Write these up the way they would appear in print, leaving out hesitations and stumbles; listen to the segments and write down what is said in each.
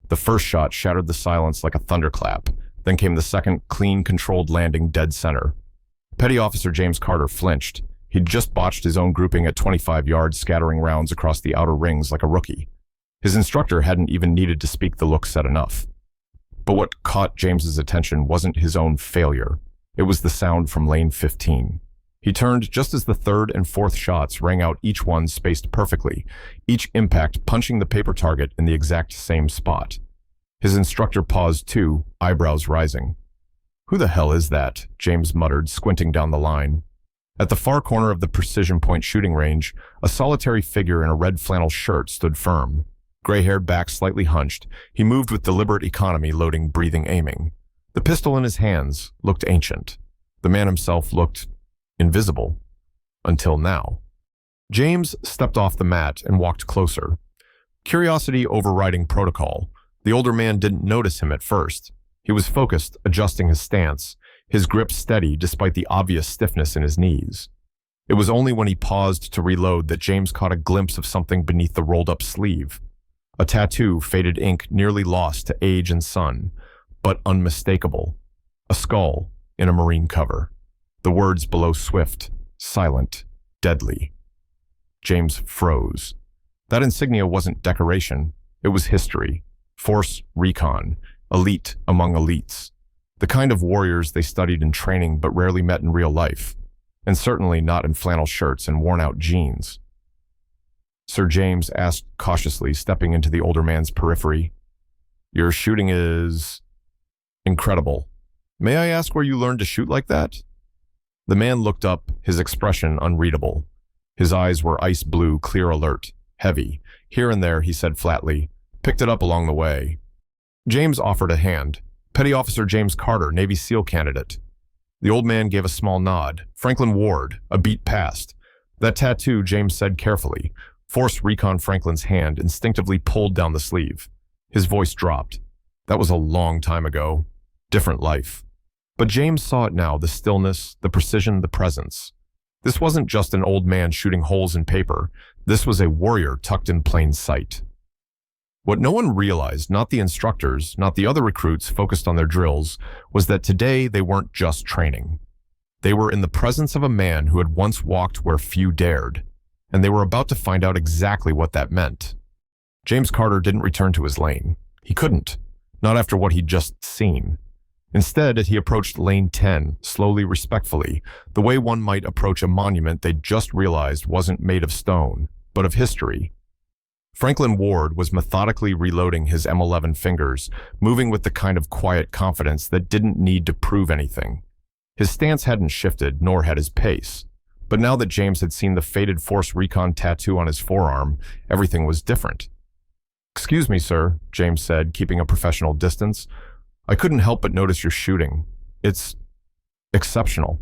The first shot shattered the silence like a thunderclap. Then came the second, clean, controlled landing dead center. Petty Officer James Carter flinched. He'd just botched his own grouping at 25 yards, scattering rounds across the outer rings like a rookie. His instructor hadn't even needed to speak, the look said enough. But what caught James's attention wasn't his own failure. It was the sound from lane 15. He turned just as the third and fourth shots rang out, each one spaced perfectly, each impact punching the paper target in the exact same spot. His instructor paused too, eyebrows rising. "Who the hell is that?" James muttered, squinting down the line. At the far corner of the precision point shooting range, a solitary figure in a red flannel shirt stood firm. Gray-haired, back slightly hunched, he moved with deliberate economy, loading, breathing, aiming. The pistol in his hands looked ancient. The man himself looked invisible. Until now. James stepped off the mat and walked closer. Curiosity overriding protocol. The older man didn't notice him at first. He was focused, adjusting his stance, his grip steady despite the obvious stiffness in his knees. It was only when he paused to reload that James caught a glimpse of something beneath the rolled-up sleeve. A tattoo, faded ink nearly lost to age and sun, but unmistakable. A skull in a marine cover. The words below swift, silent, deadly. James froze. That insignia wasn't decoration. It was history. Force Recon. Elite among elites. The kind of warriors they studied in training but rarely met in real life. And certainly not in flannel shirts and worn-out jeans. Sir James asked cautiously, stepping into the older man's periphery. "Your shooting is incredible. May I ask where you learned to shoot like that?" The man looked up, his expression unreadable. His eyes were ice blue, clear alert, heavy. Here and there, he said flatly, "Picked it up along the way." James offered a hand. "Petty Officer James Carter, Navy SEAL candidate." The old man gave a small nod. "Franklin Ward, a beat past." "That tattoo," James said carefully. Force Recon Franklin's hand instinctively pulled down the sleeve. His voice dropped. "That was a long time ago. Different life." But James saw it now, the stillness, the precision, the presence. This wasn't just an old man shooting holes in paper. This was a warrior tucked in plain sight. What no one realized, not the instructors, not the other recruits focused on their drills, was that today they weren't just training. They were in the presence of a man who had once walked where few dared, and they were about to find out exactly what that meant. James Carter didn't return to his lane. He couldn't, not after what he'd just seen. Instead, he approached lane 10, slowly, respectfully, the way one might approach a monument they'd just realized wasn't made of stone, but of history. Franklin Ward was methodically reloading his M11 fingers, moving with the kind of quiet confidence that didn't need to prove anything. His stance hadn't shifted, nor had his pace. But now that James had seen the faded Force Recon tattoo on his forearm, everything was different. "Excuse me, sir," James said, keeping a professional distance. "I couldn't help but notice your shooting. It's exceptional."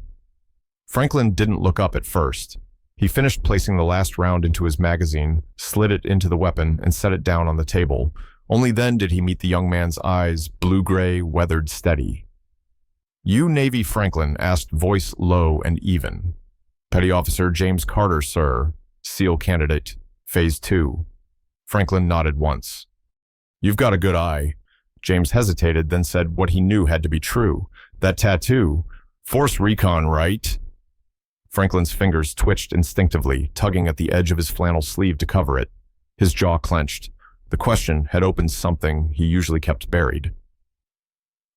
Franklin didn't look up at first. He finished placing the last round into his magazine, slid it into the weapon, and set it down on the table. Only then did he meet the young man's eyes, blue-gray, weathered, steady. "You Navy Franklin?" asked, voice low and even. "Petty Officer James Carter, sir. SEAL candidate. Phase 2. Franklin nodded once. "You've got a good eye." James hesitated, then said what he knew had to be true. "That tattoo. Force Recon, right?" Franklin's fingers twitched instinctively, tugging at the edge of his flannel sleeve to cover it. His jaw clenched. The question had opened something he usually kept buried.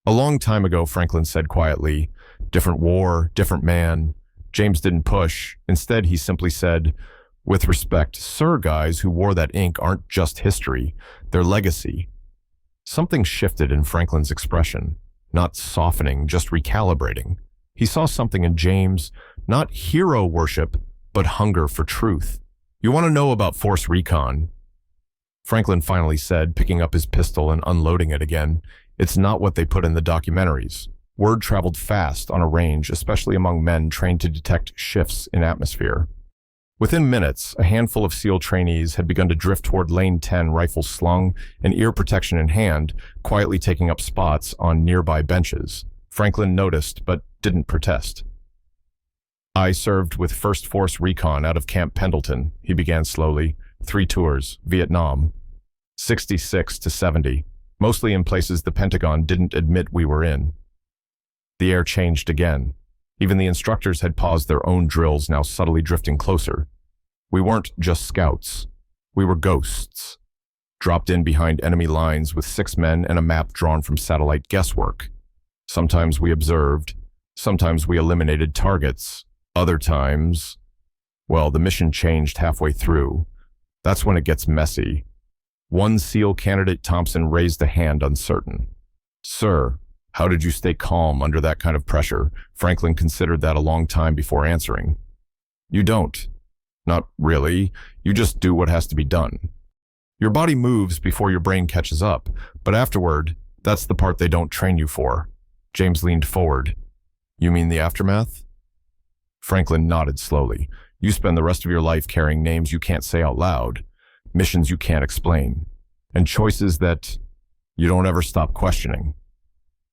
"A long time ago," Franklin said quietly. "Different war, different man." James didn't push. Instead, he simply said, "With respect, sir, guys who wore that ink aren't just history, they're legacy." Something shifted in Franklin's expression. Not softening, just recalibrating. He saw something in James, not hero worship, but hunger for truth. "You want to know about Force Recon?" Franklin finally said, picking up his pistol and unloading it again. "It's not what they put in the documentaries." Word traveled fast on a range, especially among men trained to detect shifts in atmosphere. Within minutes, a handful of SEAL trainees had begun to drift toward lane 10, rifles slung and ear protection in hand, quietly taking up spots on nearby benches. Franklin noticed, but didn't protest. "I served with 1st Force Recon out of Camp Pendleton," he began slowly. 3 tours, Vietnam. 66 to 70. mostly in places the Pentagon didn't admit we were in. The air changed again. Even the instructors had paused their own drills, now subtly drifting closer. We weren't just scouts. We were ghosts, dropped in behind enemy lines with 6 men and a map drawn from satellite guesswork. Sometimes we observed, sometimes we eliminated targets, other times, well, the mission changed halfway through. That's when it gets messy. One SEAL candidate, Thompson, raised a hand, uncertain. "Sir, how did you stay calm under that kind of pressure?" Franklin considered that a long time before answering. "You don't. Not really. You just do what has to be done. Your body moves before your brain catches up, but afterward, that's the part they don't train you for." James leaned forward. "You mean the aftermath?" Franklin nodded slowly. "You spend the rest of your life carrying names you can't say out loud, missions you can't explain, and choices that you don't ever stop questioning."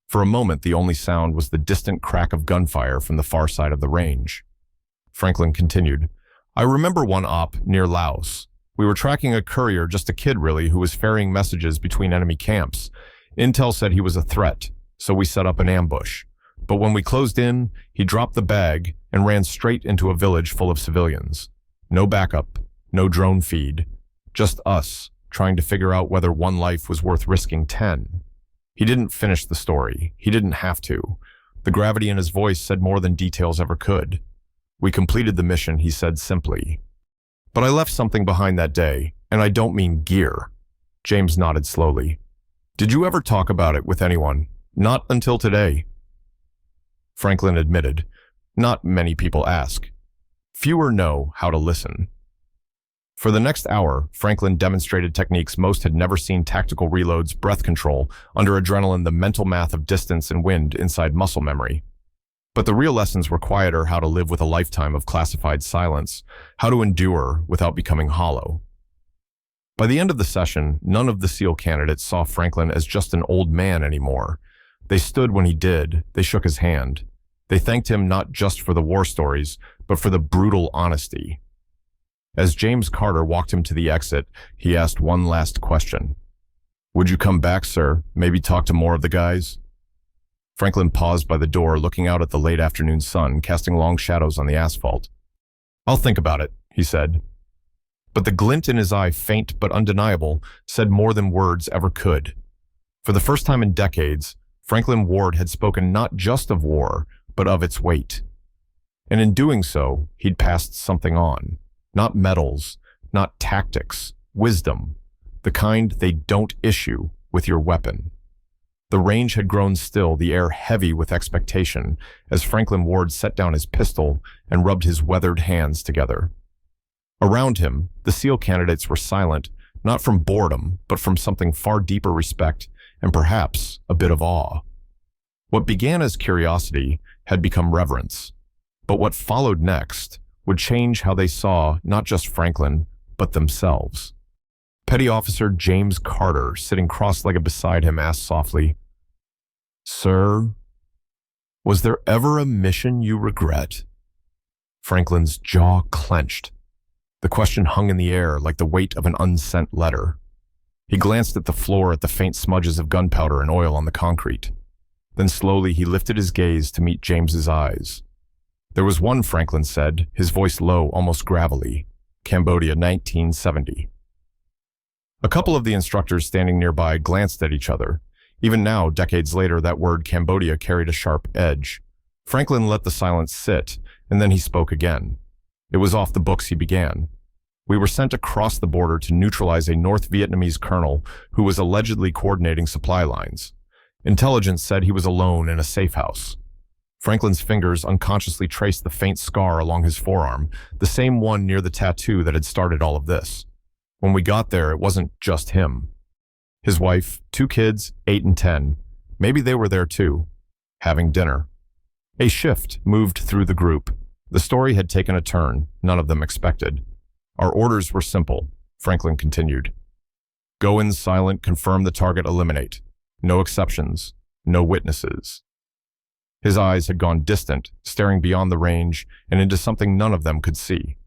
For a moment, the only sound was the distant crack of gunfire from the far side of the range. Franklin continued, "I remember one op near Laos. We were tracking a courier, just a kid really, who was ferrying messages between enemy camps. Intel said he was a threat, so we set up an ambush. But when we closed in, he dropped the bag and ran straight into a village full of civilians. No backup, no drone feed, just us trying to figure out whether one life was worth risking 10. He didn't finish the story. He didn't have to. The gravity in his voice said more than details ever could. "We completed the mission," he said simply. "But I left something behind that day, and I don't mean gear." James nodded slowly. "Did you ever talk about it with anyone?" "Not until today." Franklin admitted, "Not many people ask. Fewer know how to listen." For the next hour, Franklin demonstrated techniques most had never seen: tactical reloads, breath control, under adrenaline, the mental math of distance and wind inside muscle memory. But the real lessons were quieter: how to live with a lifetime of classified silence, how to endure without becoming hollow. By the end of the session, none of the SEAL candidates saw Franklin as just an old man anymore. They stood when he did, they shook his hand. They thanked him not just for the war stories, but for the brutal honesty. As James Carter walked him to the exit, he asked one last question. "Would you come back, sir? Maybe talk to more of the guys?" Franklin paused by the door, looking out at the late afternoon sun, casting long shadows on the asphalt. "I'll think about it," he said. But the glint in his eye, faint but undeniable, said more than words ever could. For the first time in decades, Franklin Ward had spoken not just of war, but of its weight. And in doing so, he'd passed something on. Not medals, not tactics, wisdom, the kind they don't issue with your weapon. The range had grown still, the air heavy with expectation, as Franklin Ward set down his pistol and rubbed his weathered hands together. Around him, the SEAL candidates were silent, not from boredom, but from something far deeper: respect and perhaps a bit of awe. What began as curiosity had become reverence, but what followed next would change how they saw not just Franklin, but themselves. Petty Officer James Carter, sitting cross-legged beside him, asked softly, "Sir, was there ever a mission you regret?" Franklin's jaw clenched. The question hung in the air like the weight of an unsent letter. He glanced at the floor, at the faint smudges of gunpowder and oil on the concrete. Then slowly he lifted his gaze to meet James's eyes. "There was one," Franklin said, his voice low, almost gravelly. "Cambodia, 1970. A couple of the instructors standing nearby glanced at each other. Even now, decades later, that word Cambodia carried a sharp edge. Franklin let the silence sit, and then he spoke again. It was off the books, he began. "We were sent across the border to neutralize a North Vietnamese colonel who was allegedly coordinating supply lines. Intelligence said he was alone in a safe house." Franklin's fingers unconsciously traced the faint scar along his forearm, the same one near the tattoo that had started all of this. When we got there, it wasn't just him. His wife, 2 kids, 8 and 10. Maybe they were there too, having dinner. A shift moved through the group. The story had taken a turn none of them expected. "Our orders were simple," Franklin continued. "Go in silent, confirm the target, eliminate. No exceptions, no witnesses." His eyes had gone distant, staring beyond the range and into something none of them could see.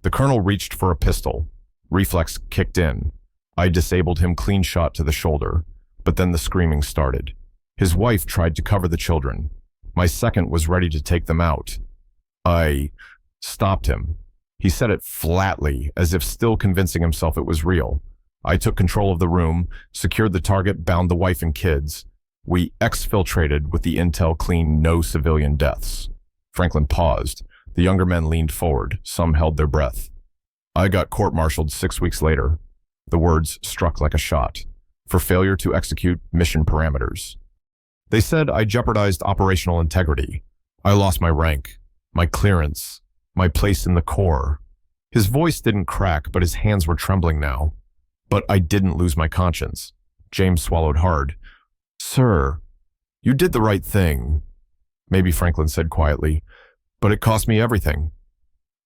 The colonel reached for a pistol. Reflex kicked in. I disabled him, clean shot to the shoulder. But then the screaming started. His wife tried to cover the children. My second was ready to take them out. I stopped him. He said it flatly, as if still convincing himself it was real. I took control of the room, secured the target, bound the wife and kids. We exfiltrated with the intel clean, no civilian deaths. Franklin paused. The younger men leaned forward. Some held their breath. I got court-martialed 6 weeks later. The words struck like a shot. For failure to execute mission parameters. They said I jeopardized operational integrity. I lost my rank, my clearance, my place in the Corps. His voice didn't crack, but his hands were trembling now. But I didn't lose my conscience. James swallowed hard. Sir, you did the right thing. Maybe Franklin said quietly, but it cost me everything.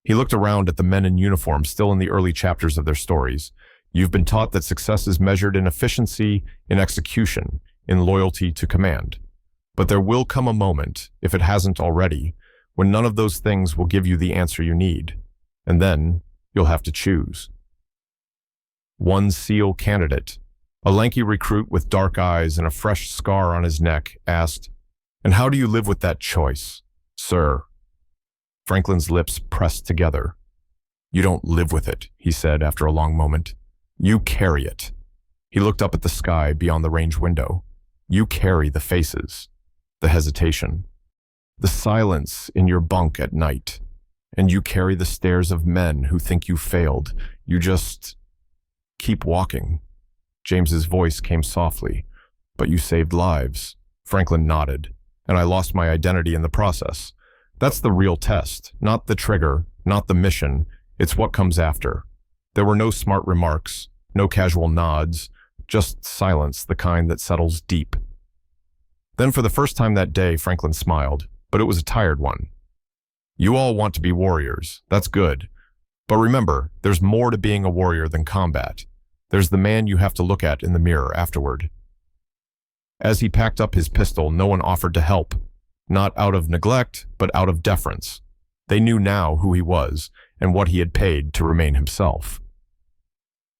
He looked around at the men in uniform still in the early chapters of their stories. You've been taught that success is measured in efficiency, in execution, in loyalty to command. But there will come a moment, if it hasn't already, when none of those things will give you the answer you need. And then you'll have to choose. One SEAL candidate, a lanky recruit with dark eyes and a fresh scar on his neck, asked, "And how do you live with that choice, sir?" Franklin's lips pressed together. "You don't live with it," he said after a long moment. "You carry it." He looked up at the sky beyond the range window. "You carry the faces, the hesitation, the silence in your bunk at night, and you carry the stares of men who think you failed. You just keep walking." James's voice came softly. "But you saved lives." Franklin nodded. "And I lost my identity in the process. That's the real test, not the trigger, not the mission. It's what comes after." There were no smart remarks, no casual nods, just silence, the kind that settles deep. Then for the first time that day, Franklin smiled, but it was a tired one. "You all want to be warriors. That's good. But remember, there's more to being a warrior than combat. There's the man you have to look at in the mirror afterward." As he packed up his pistol, no one offered to help. Not out of neglect, but out of deference. They knew now who he was and what he had paid to remain himself.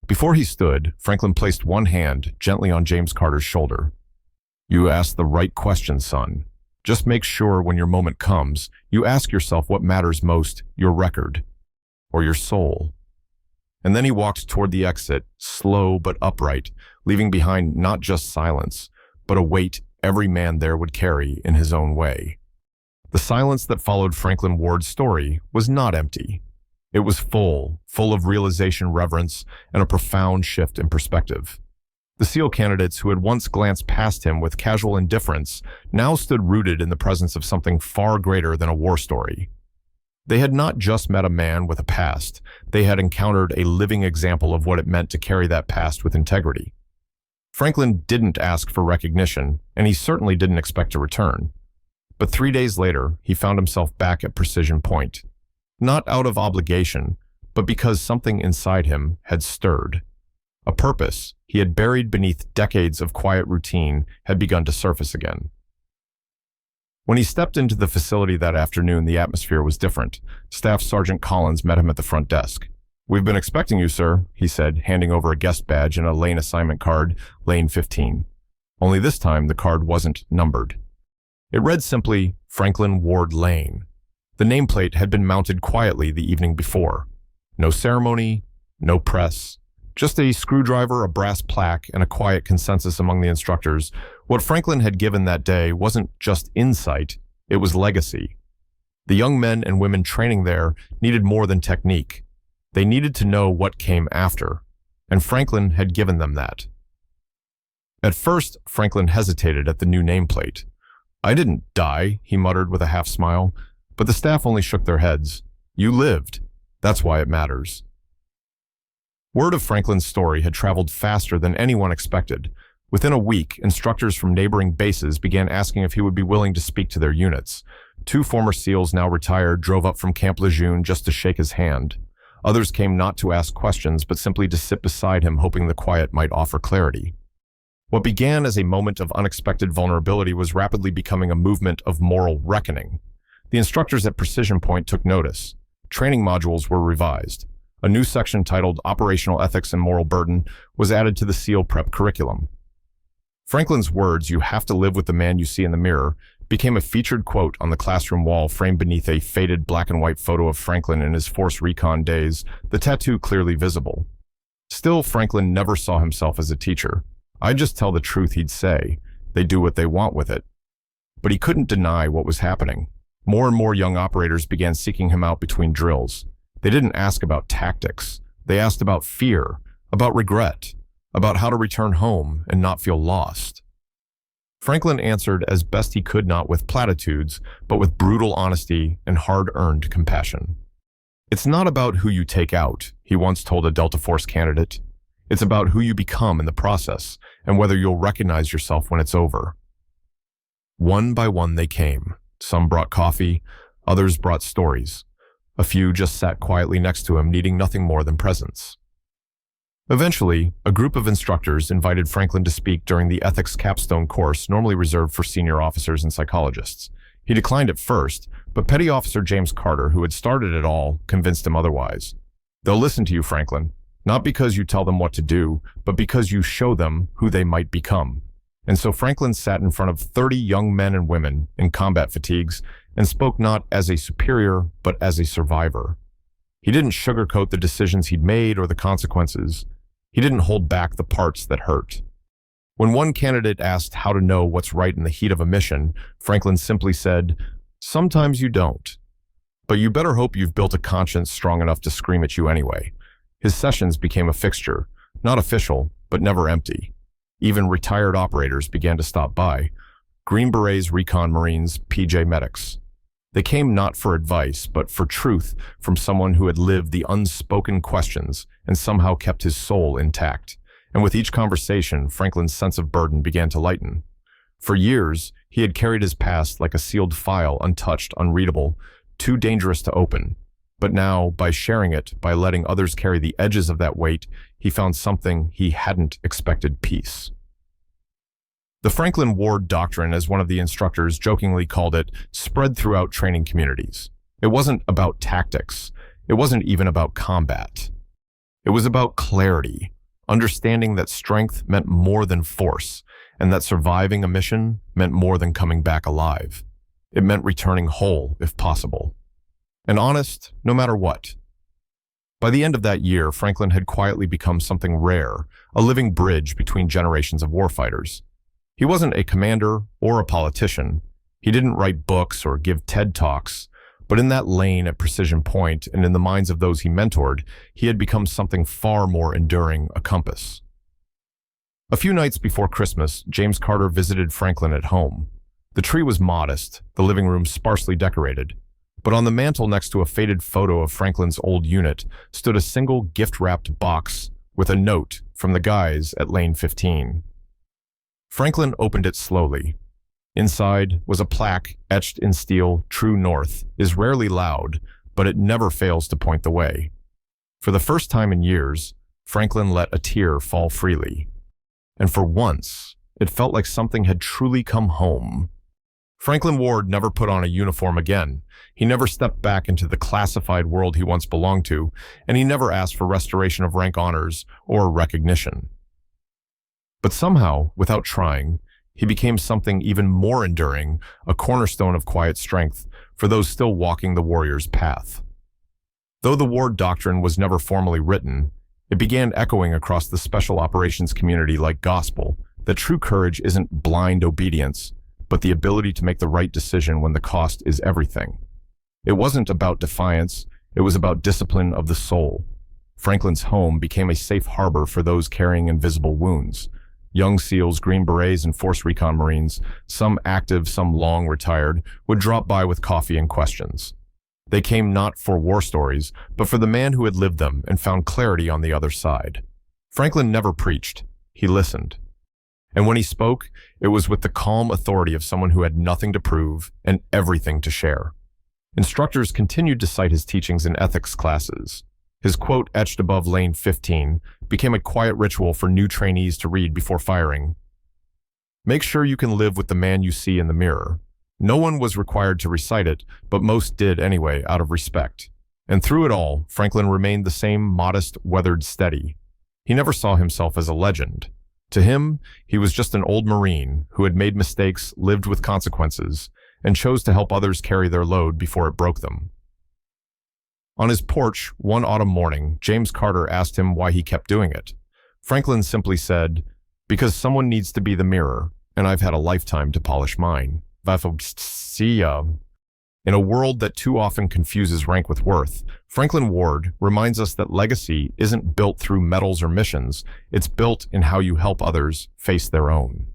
Before he stood, Franklin placed one hand gently on James Carter's shoulder. "You asked the right question, son. Just make sure when your moment comes, you ask yourself what matters most, your record or your soul." And then he walked toward the exit, slow but upright, leaving behind not just silence, but a weight every man there would carry in his own way. The silence that followed Franklin Ward's story was not empty. It was full of realization, reverence, and a profound shift in perspective. The SEAL candidates who had once glanced past him with casual indifference now stood rooted in the presence of something far greater than a war story. They had not just met a man with a past, they had encountered a living example of what it meant to carry that past with integrity. Franklin didn't ask for recognition, and he certainly didn't expect a return. But 3 days later, he found himself back at Precision Point. Not out of obligation, but because something inside him had stirred. A purpose he had buried beneath decades of quiet routine had begun to surface again. When he stepped into the facility that afternoon, the atmosphere was different. Staff Sergeant Collins met him at the front desk. "We've been expecting you, sir," he said, handing over a guest badge and a lane assignment card, Lane 15. Only this time, the card wasn't numbered. It read simply, Franklin Ward Lane. The nameplate had been mounted quietly the evening before. No ceremony, no press. Just a screwdriver, a brass plaque, and a quiet consensus among the instructors. What Franklin had given that day wasn't just insight, it was legacy. The young men and women training there needed more than technique. They needed to know what came after, and Franklin had given them that. At first, Franklin hesitated at the new nameplate. "I didn't die," he muttered with a half smile, but the staff only shook their heads. "You lived. That's why it matters." Word of Franklin's story had traveled faster than anyone expected. Within a week, instructors from neighboring bases began asking if he would be willing to speak to their units. 2 former SEALs, now retired, drove up from Camp Lejeune just to shake his hand. Others came not to ask questions, but simply to sit beside him, hoping the quiet might offer clarity. What began as a moment of unexpected vulnerability was rapidly becoming a movement of moral reckoning. The instructors at Precision Point took notice. Training modules were revised. A new section titled Operational Ethics and Moral Burden was added to the SEAL Prep curriculum. Franklin's words, "You have to live with the man you see in the mirror," became a featured quote on the classroom wall framed beneath a faded black and white photo of Franklin in his Force Recon days, the tattoo clearly visible. Still, Franklin never saw himself as a teacher. "I just tell the truth," he'd say. "They do what they want with it." But he couldn't deny what was happening. More and more young operators began seeking him out between drills. They didn't ask about tactics. They asked about fear, about regret, about how to return home and not feel lost. Franklin answered as best he could, not with platitudes, but with brutal honesty and hard-earned compassion. "It's not about who you take out," he once told a Delta Force candidate. "It's about who you become in the process and whether you'll recognize yourself when it's over." One by one they came. Some brought coffee, others brought stories. A few just sat quietly next to him, needing nothing more than presence. Eventually, a group of instructors invited Franklin to speak during the ethics capstone course normally reserved for senior officers and psychologists. He declined at first, but Petty Officer James Carter, who had started it all, convinced him otherwise. "They'll listen to you, Franklin, not because you tell them what to do, but because you show them who they might become." And so Franklin sat in front of 30 young men and women in combat fatigues and spoke not as a superior, but as a survivor. He didn't sugarcoat the decisions he'd made or the consequences. He didn't hold back the parts that hurt. When one candidate asked how to know what's right in the heat of a mission, Franklin simply said, "Sometimes you don't. But you better hope you've built a conscience strong enough to scream at you anyway." His sessions became a fixture, not official, but never empty. Even retired operators began to stop by. Green Berets, Recon Marines, PJ medics. They came not for advice, but for truth from someone who had lived the unspoken questions and somehow kept his soul intact. And with each conversation, Franklin's sense of burden began to lighten. For years, he had carried his past like a sealed file, untouched, unreadable, too dangerous to open. But now, by sharing it, by letting others carry the edges of that weight, he found something he hadn't expected: peace. The Franklin Ward Doctrine, as one of the instructors jokingly called it, spread throughout training communities. It wasn't about tactics. It wasn't even about combat. It was about clarity, understanding that strength meant more than force, and that surviving a mission meant more than coming back alive. It meant returning whole, if possible. And honest, no matter what. By the end of that year, Franklin had quietly become something rare, a living bridge between generations of warfighters. He wasn't a commander or a politician. He didn't write books or give TED Talks, but in that lane at Precision Point and in the minds of those he mentored, he had become something far more enduring: a compass. A few nights before Christmas, James Carter visited Franklin at home. The tree was modest, the living room sparsely decorated, but on the mantel next to a faded photo of Franklin's old unit stood a single gift-wrapped box with a note from the guys at Lane 15. Franklin opened it slowly. Inside was a plaque etched in steel: "True North is rarely loud, but it never fails to point the way." For the first time in years, Franklin let a tear fall freely. And for once, it felt like something had truly come home. Franklin Ward never put on a uniform again. He never stepped back into the classified world he once belonged to, and he never asked for restoration of rank honors or recognition. But somehow, without trying, he became something even more enduring, a cornerstone of quiet strength for those still walking the warrior's path. Though the Ward Doctrine was never formally written, it began echoing across the special operations community like gospel, that true courage isn't blind obedience, but the ability to make the right decision when the cost is everything. It wasn't about defiance, it was about discipline of the soul. Franklin's home became a safe harbor for those carrying invisible wounds. Young SEALs, Green Berets, and Force Recon Marines, some active, some long retired, would drop by with coffee and questions. They came not for war stories, but for the man who had lived them and found clarity on the other side. Franklin never preached. He listened. And when he spoke, it was with the calm authority of someone who had nothing to prove and everything to share. Instructors continued to cite his teachings in ethics classes. His quote etched above Lane 15 became a quiet ritual for new trainees to read before firing. "Make sure you can live with the man you see in the mirror." No one was required to recite it, but most did anyway, out of respect. And through it all, Franklin remained the same modest, weathered, steady. He never saw himself as a legend. To him, he was just an old Marine who had made mistakes, lived with consequences, and chose to help others carry their load before it broke them. On his porch, one autumn morning, James Carter asked him why he kept doing it. Franklin simply said, "Because someone needs to be the mirror, and I've had a lifetime to polish mine." In a world that too often confuses rank with worth, Franklin Ward reminds us that legacy isn't built through medals or missions, it's built in how you help others face their own.